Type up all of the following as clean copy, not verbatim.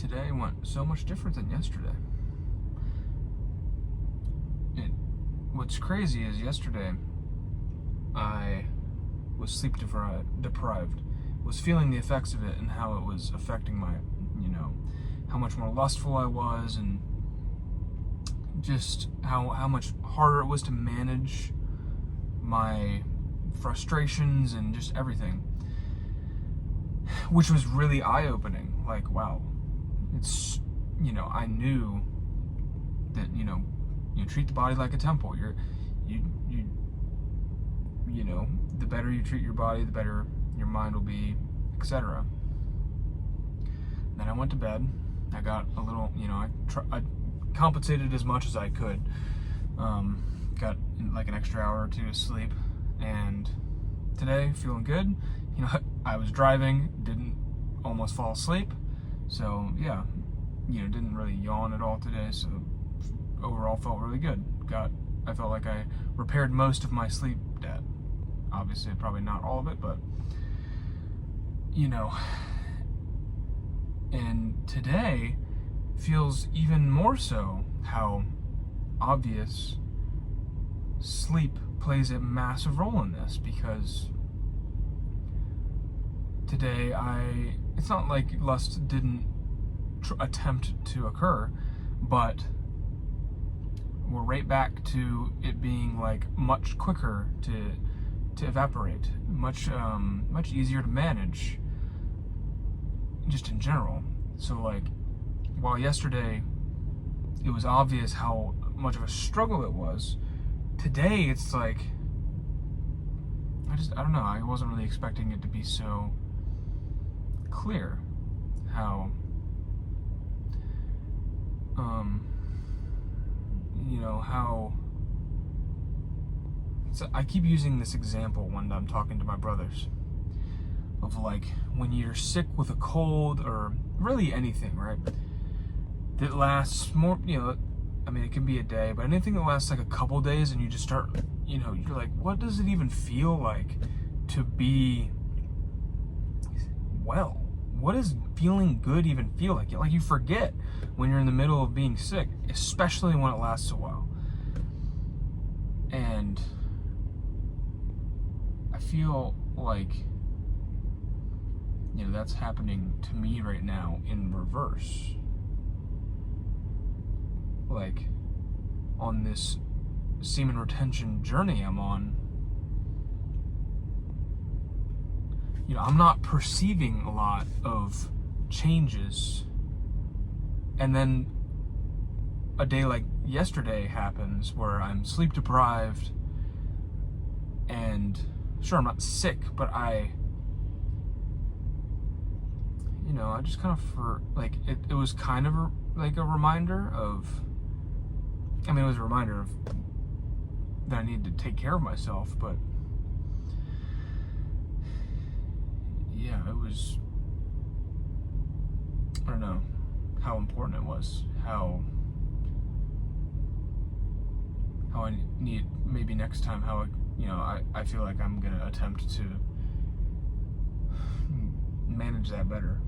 today went so much different than yesterday. What's crazy is yesterday I was sleep deprived, was feeling the effects of it and how it was affecting my, how much more lustful I was, and just how much harder it was to manage my frustrations and just everything, which was really eye-opening. Like, wow, it's, I knew that, you treat the body like a temple. The better you treat your body, the better your mind will be, etc. Then I went to bed. I got a little, I compensated as much as I could. Got like an extra hour or two of sleep, and today feeling good. I was driving, didn't almost fall asleep, so yeah, didn't really yawn at all today. So overall, felt really good. I felt like I repaired most of my sleep debt. Obviously, probably not all of it, but and today feels even more so how obvious sleep plays a massive role in this, because today it's not like lust didn't attempt to occur, but we're right back to it being like much quicker to evaporate, much easier to manage, just in general. So like, while yesterday it was obvious how much of a struggle it was, today it's like, I don't know, I wasn't really expecting it to be so clear how how, so I keep using this example when I'm talking to my brothers of like when you're sick with a cold or really anything, right, that lasts more, it can be a day, but anything that lasts like a couple days, and you just start, you're like, what does it even feel like to be well? What does feeling good even feel like? Like, you forget when you're in the middle of being sick, especially when it lasts a while. And I feel like, that's happening to me right now in reverse. Like, on this semen retention journey I'm on, I'm not perceiving a lot of changes, and then a day like yesterday happens where I'm sleep deprived, and sure, I'm not sick, but I just kind of, it was kind of like a reminder of, it was a reminder of that I needed to take care of myself, but yeah, it was, I don't know how important it was, how I need, maybe next time, how I feel like I'm gonna attempt to manage that better,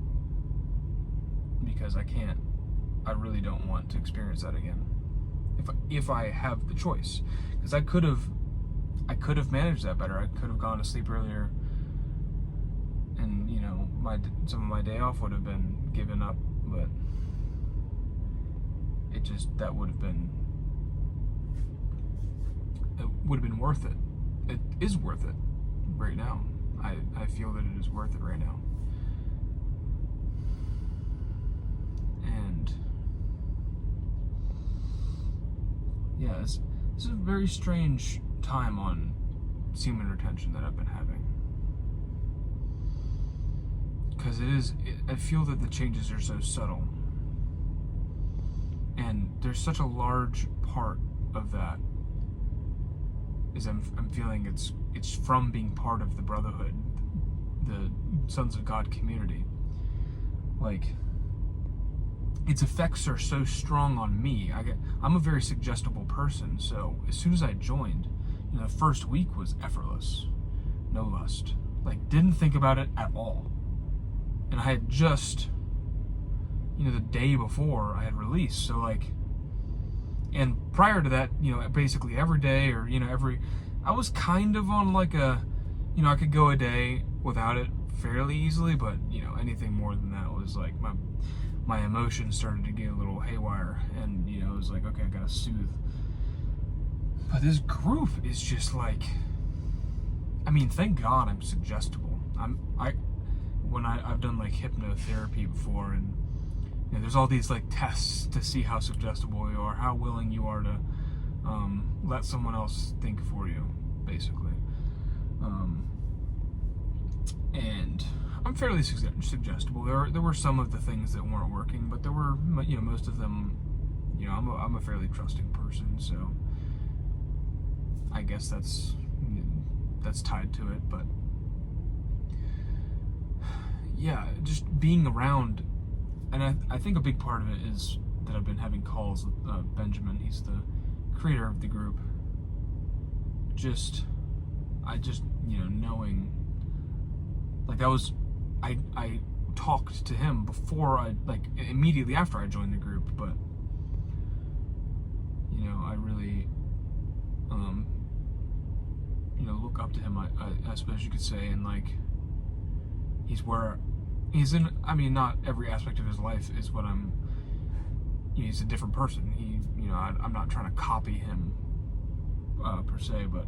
because I really don't want to experience that again, if I have the choice, because I could have managed that better. I could have gone to sleep earlier, and some of my day off would have been given up, but that would have been worth it. It is worth it right now. I feel that it is worth it right now. And yeah, this is a very strange time on semen retention that I've been having, because I feel that the changes are so subtle, and there's such a large part of that is I'm feeling it's from being part of the brotherhood, the Sons of God community. Like, its effects are so strong on me. I'm a very suggestible person, so as soon as I joined, the first week was effortless, no lust, like, didn't think about it at all. And I had just the day before I had released. So like, and prior to that, basically every day, or I was kind of on like a, I could go a day without it fairly easily, but anything more than that was like my emotions started to get a little haywire, and it was like, okay, I gotta soothe. But this group is just like, thank God I'm suggestible. I've done like hypnotherapy before, and there's all these like tests to see how suggestible you are, how willing you are to let someone else think for you, basically. And I'm fairly suggestible. There were some of the things that weren't working, but there were, most of them. I'm a fairly trusting person, so I guess that's tied to it. But yeah, just being around, and I think a big part of it is that I've been having calls with Benjamin. He's the creator of the group. Knowing, like, that was, I talked to him before immediately after I joined the group, but I really look up to him, I suppose you could say, and like, he's in, not every aspect of his life is what he's a different person. I'm not trying to copy him per se, but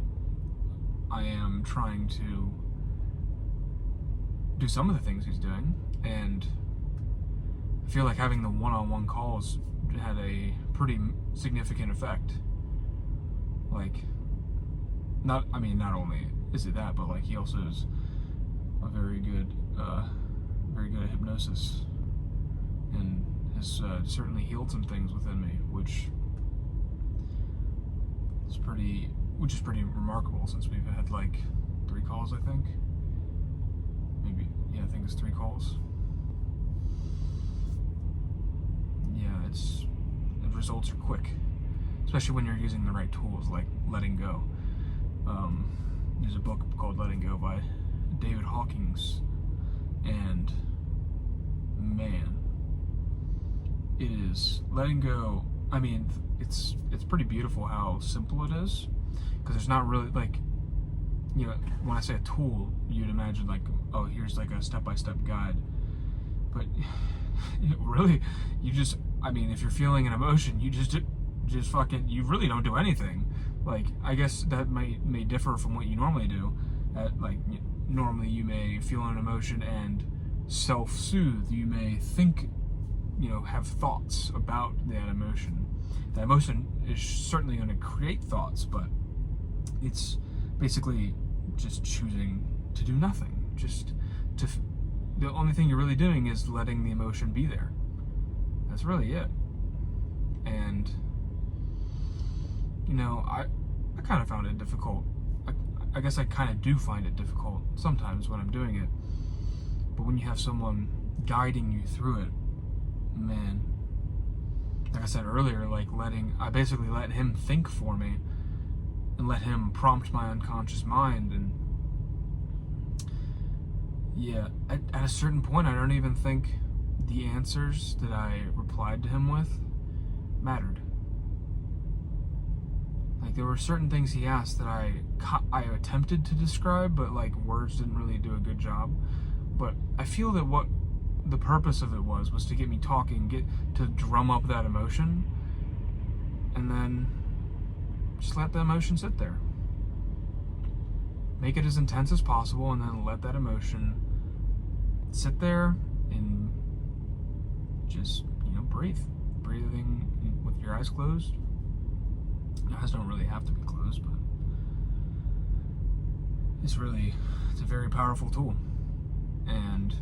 I am trying to do some of the things he's doing, and I feel like having the one-on-one calls had a pretty significant effect. Like, not only is it that, but like, he also is a very good at hypnosis, and has certainly healed some things within me, which is pretty remarkable, since we've had like 3 calls, I think. Maybe, yeah, I think it's 3 calls. Yeah, the results are quick, especially when you're using the right tools, like letting go. There's a book called Letting Go by David Hawkins, and man, it is letting go. It's pretty beautiful how simple it is, because there's not really like, when I say a tool, you'd imagine like, oh, here's like a step-by-step guide, but really, you just, if you're feeling an emotion, you just you really don't do anything. Like, I guess that may differ from what you normally do. Normally you may feel an emotion and self-soothe. You may think, have thoughts about that emotion. That emotion is certainly going to create thoughts, but it's basically just choosing to do nothing. The only thing you're really doing is letting the emotion be there. That's really it. And I kind of found it difficult. I guess I kind of do find it difficult sometimes when I'm doing it. But when you have someone guiding you through it, man, like I said earlier, I basically let him think for me, and let him prompt my unconscious mind. And yeah, at a certain point, I don't even think the answers that I replied to him with mattered. Like, there were certain things he asked that I attempted to describe, but like, words didn't really do a good job. But I feel that what the purpose of it was to get me talking, to drum up that emotion, and then just let the emotion sit there. Make it as intense as possible, and then let that emotion sit there, and just, breathing with your eyes closed. Your eyes don't really have to be closed, but it's a very powerful tool. And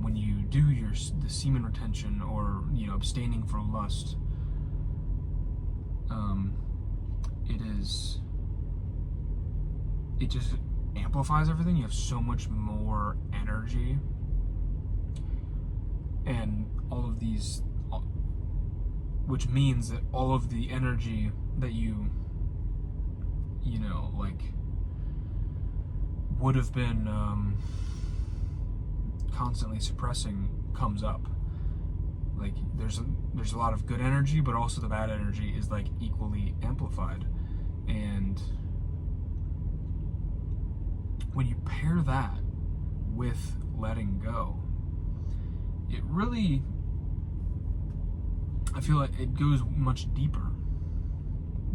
when you do the semen retention, or abstaining for lust, it just amplifies everything. You have so much more energy, and all of these, which means that all of the energy that you would have been constantly suppressing comes up. Like there's a lot of good energy, but also the bad energy is like equally amplified. And when you pair that with letting go, it really, I feel like it goes much deeper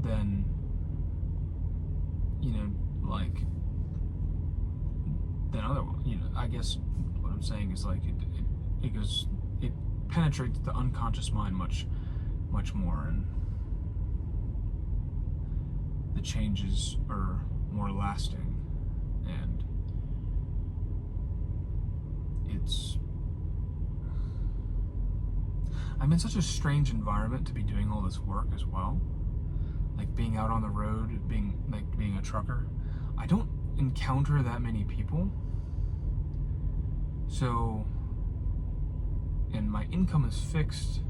than, like, than other, I guess what I'm saying is like it penetrates the unconscious mind much more, and the changes are more lasting, and I'm in such a strange environment to be doing all this work as well. Like being out on the road, being a trucker. I don't encounter that many people. So, and my income is fixed.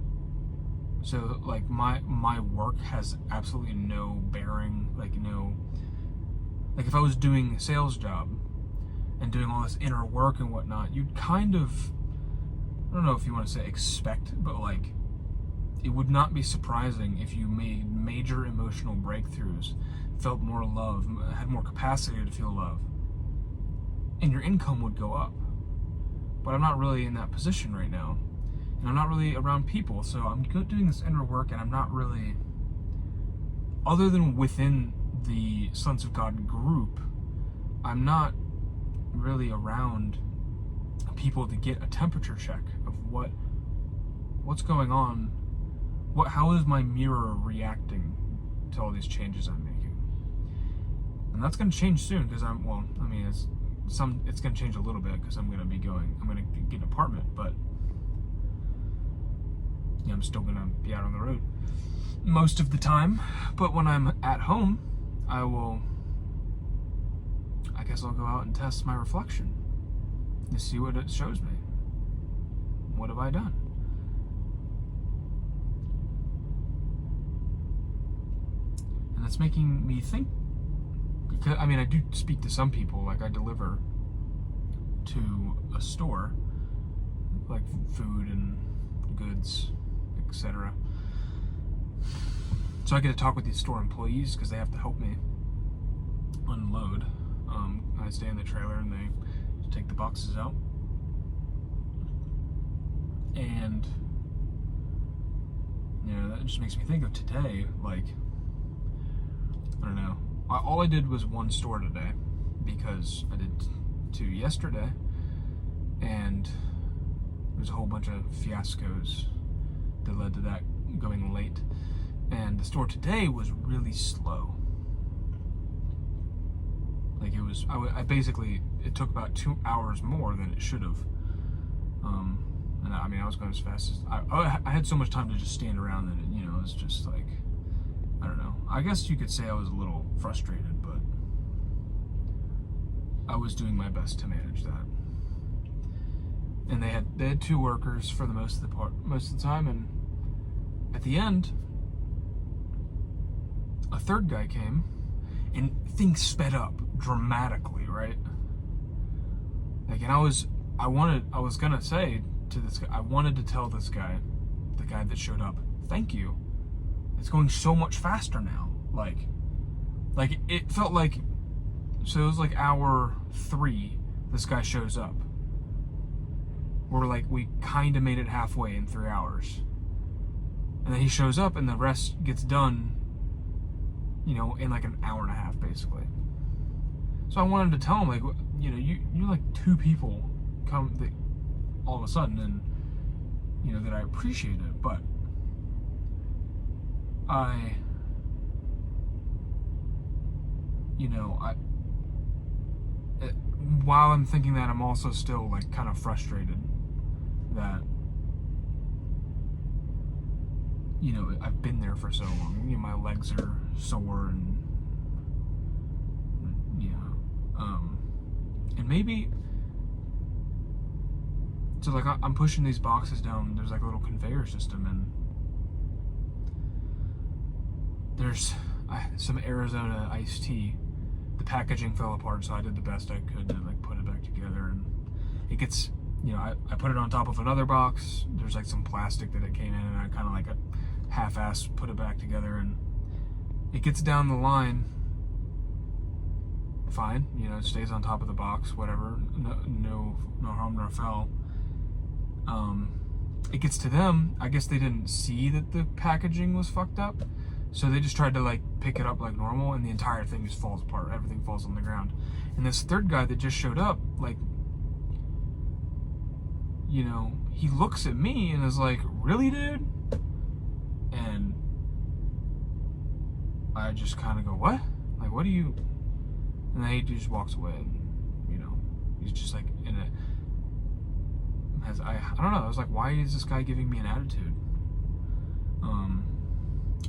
So like my work has absolutely no bearing, like if I was doing a sales job and doing all this inner work and whatnot, you'd kind of, I don't know if you want to say expect, but like it would not be surprising if you made major emotional breakthroughs, felt more love, had more capacity to feel love, and your income would go up. But I'm not really in that position right now, and I'm not really around people, so I'm doing this inner work, and I'm not really, other than within the Sons of God group, I'm not really around people to get a temperature check of what's going on, how is my mirror reacting to all these changes I'm making. And that's going to change soon, because it's going to change a little bit, because I'm going to get an apartment, but I'm still going to be out on the road most of the time. But when I'm at home, I guess I'll go out and test my reflection to see what it shows me. What have I done? And that's making me think, because I do speak to some people, like I deliver to a store, like food and goods, etc. So I get to talk with these store employees because they have to help me unload. I stay in the trailer and they take the boxes out. And that just makes me think of today. Like, I don't know, all I did was one store today, because I did two yesterday, and there's a whole bunch of fiascos that led to that going late. And the store today was really slow. Like it took about 2 hours more than it should have. And I was going as fast as, I had so much time to just stand around that it was just like, I don't know. I guess you could say I was a little frustrated, but I was doing my best to manage that. And they had two workers for the most of the time, and at the end, a third guy came, and things sped up dramatically, right? Like, and I was gonna say to this guy, I wanted to tell this guy, the guy that showed up, thank you. It's going so much faster now. Like it felt like, so it was like hour 3, this guy shows up. We kind of made it halfway in 3 hours. And then he shows up and the rest gets done, in like an hour and a half, basically. So I wanted to tell him, like, you're like 2 people come all of a sudden, and, that I appreciate it, but while I'm thinking that, I'm also still like kind of frustrated that, I've been there for so long. My legs are sore, and and maybe, so like I'm pushing these boxes down. There's like a little conveyor system, and there's some Arizona iced tea. The packaging fell apart, so I did the best I could to like put it back together, and it gets you know, I put it on top of another box. There's like some plastic that it came in, and I kind of like a half-ass put it back together, and it gets down the line fine, you know, it stays on top of the box, whatever, no harm, no foul. It gets to them, I guess they didn't see that the packaging was fucked up, so they just tried to like pick it up like normal, and the entire thing just falls apart. Everything falls on the ground. And this third guy that just showed up, like, you know, he looks at me and is like, "Really, dude?" And I just kind of go, "What? Like, what do you?" And then he just walks away, and, you know, he's just like in a, I don't know, I was like, why is this guy giving me an attitude?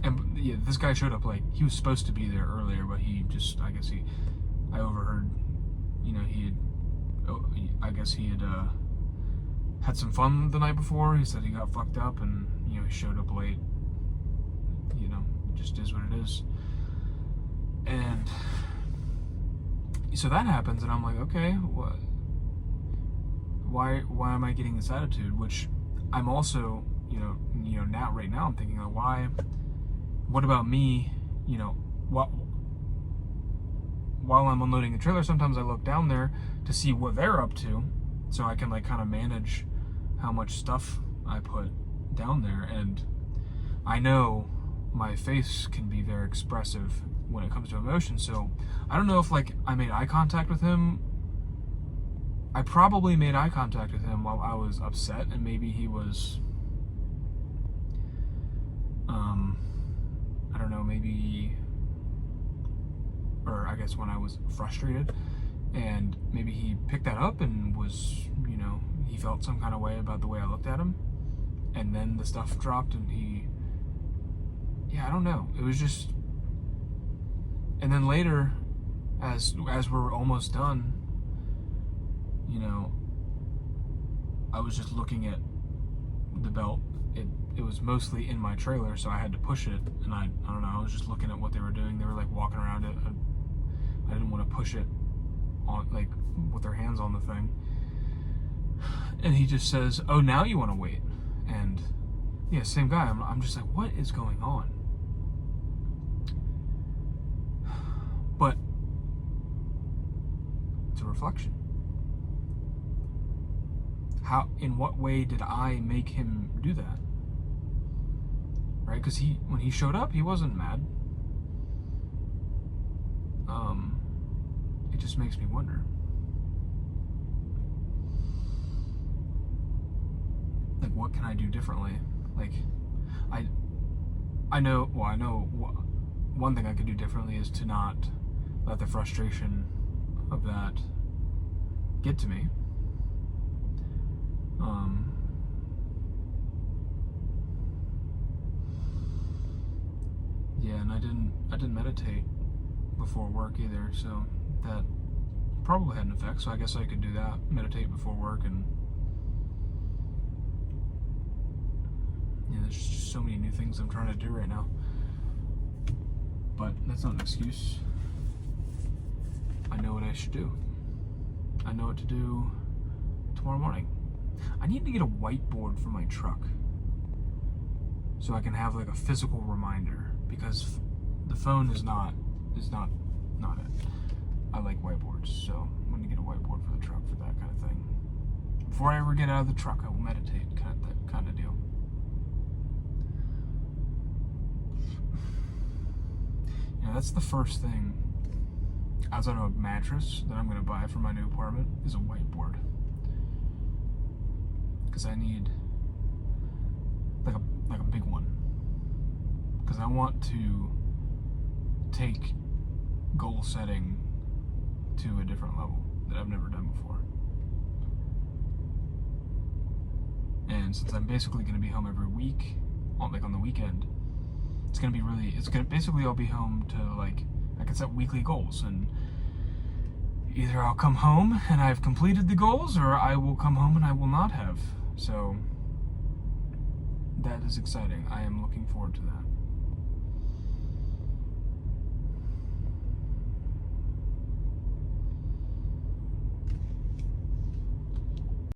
And yeah, this guy showed up, like, he was supposed to be there earlier, but he just, I guess I overheard, you know, I guess he had had some fun the night before. He said he got fucked up, and, you know, he showed up late. You know, it just is what it is. And so that happens, and I'm like, okay, what? Why am I getting this attitude? Which I'm also, you know, now right now I'm thinking, like, why? What about me? You know, while I'm unloading the trailer, sometimes I look down there to see what they're up to, so I can like kind of manage how much stuff I put down there. And I know my face can be very expressive when it comes to emotion, so I don't know if like I made eye contact with him. I probably made eye contact with him while I was upset, and maybe he was, I don't know, maybe, or I guess when I was frustrated, and maybe he picked that up and was, you know, he felt some kind of way about the way I looked at him, and then the stuff dropped, and I don't know, it was just, and then later, as we're almost done, you know, I was just looking at the belt. It was mostly in my trailer, so I had to push it, and I don't know, I was just looking at what they were doing. They were like walking around it. I didn't want to push it on, like, with their hands on the thing. And he just says, "Oh, now you want to wait?" And yeah, same guy. I'm just like, what is going on? But it's a reflection. How, in what way did I make him do that? Right? Because when he showed up, he wasn't mad. It just makes me wonder. Like, what can I do differently? Like, I know one thing I could do differently is to not let the frustration of that get to me. Yeah, and I didn't meditate before work either, so that probably had an effect. So I guess I could do that, meditate before work, and yeah, there's just so many new things I'm trying to do right now. But that's not an excuse. I know what I should do. I know what to do tomorrow morning. I need to get a whiteboard for my truck so I can have like a physical reminder, because the phone is not it. I like whiteboards, so I'm gonna get a whiteboard for the truck for that kind of thing. Before I ever get out of the truck, I will meditate, that kind of deal. Yeah, that's the first thing outside of a mattress that I'm gonna buy for my new apartment is a whiteboard. Because I need like a big one, because I want to take goal setting to a different level that I've never done before. And since I'm basically going to be home every week, on the weekend, it's going to basically I'll be home to, like, I can set weekly goals, and either I'll come home and I've completed the goals, or I will come home and I will not have. So that is exciting. I am looking forward to that.